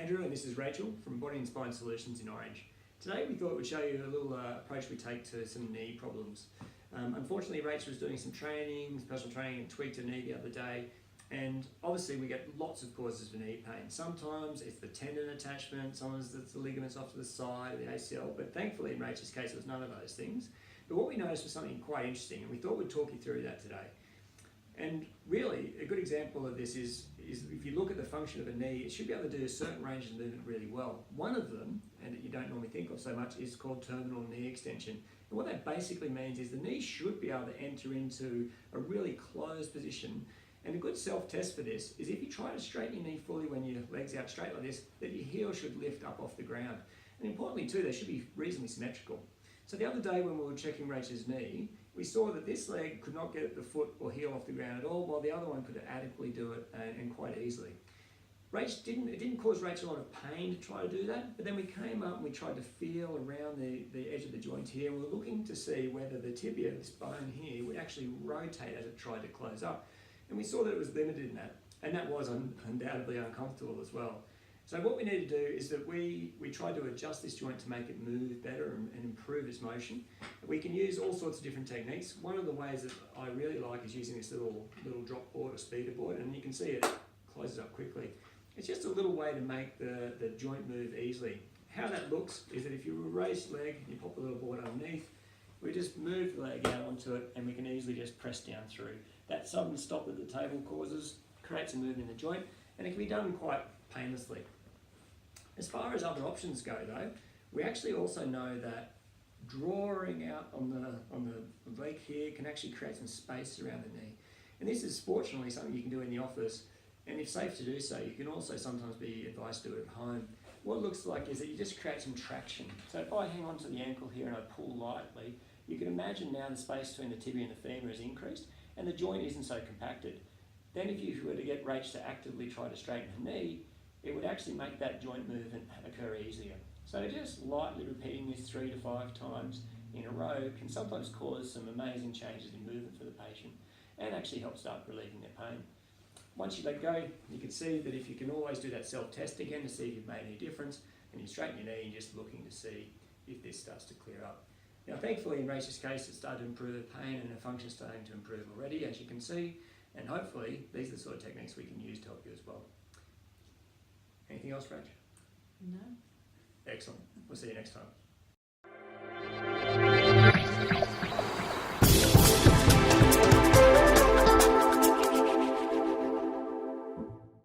Andrew, and this is Rachael from Body and Spine Solutions in Orange. Today we thought we'd show you a little approach we take to some knee problems. Unfortunately, Rachel was doing some training, personal training, and tweaked her knee the other day. And obviously we get lots of causes for knee pain. Sometimes it's the tendon attachment, sometimes it's the ligaments off to the side of the ACL, but thankfully in Rachel's case it was none of those things. But what we noticed was something quite interesting, and we thought we'd talk you through that today. And really, a good example of this is if you look at the function of a knee, it should be able to do a certain range of movement really well. One of them, and that you don't normally think of so much, is called terminal knee extension. And what that basically means is the knee should be able to enter into a really closed position. And a good self-test for this is if you try to straighten your knee fully when your leg's out straight like this, that your heel should lift up off the ground. And importantly too, they should be reasonably symmetrical. So the other day when we were checking Rachel's knee, we saw that this leg could not get the foot or heel off the ground at all, while the other one could adequately do it and quite easily. It didn't cause Rachel a lot of pain to try to do that, but then we came up and we tried to feel around the edge of the joint here, and we were looking to see whether the tibia, this bone here, would actually rotate as it tried to close up. And we saw that it was limited in that, and that was undoubtedly uncomfortable as well. So what we need to do is that we tried to adjust this joint to make it move better and improve its motion. We can use all sorts of different techniques. One of the ways that I really like is using this little drop board or speeder board, and you can see it closes up quickly. It's just a little way to make the joint move easily. How that looks is that if you raise the leg, you pop the little board underneath, we just move the leg out onto it and we can easily just press down through. That sudden stop that the table creates a movement in the joint, and it can be done quite painlessly. As far as other options go though, we actually also know that drawing out on the leg here can actually create some space around the knee. And this is fortunately something you can do in the office, and if safe to do so, you can also sometimes be advised to do it at home. What it looks like is that you just create some traction. So if I hang onto the ankle here and I pull lightly, you can imagine now the space between the tibia and the femur is increased, and the joint isn't so compacted. Then if you were to get Rach to actively try to straighten her knee, it would actually make that joint movement occur easier. So just lightly repeating this 3 to 5 times in a row can sometimes cause some amazing changes in movement for the patient and actually help start relieving their pain. Once you let go, you can see that if you can always do that self-test again to see if you've made any difference, and you straighten your knee and just looking to see if this starts to clear up. Now thankfully in Rachel's case it started to improve her pain and her function is starting to improve already, as you can see, and hopefully these are the sort of techniques we can use to help you as well. Anything else, Rach? No. Excellent. We'll see you next time.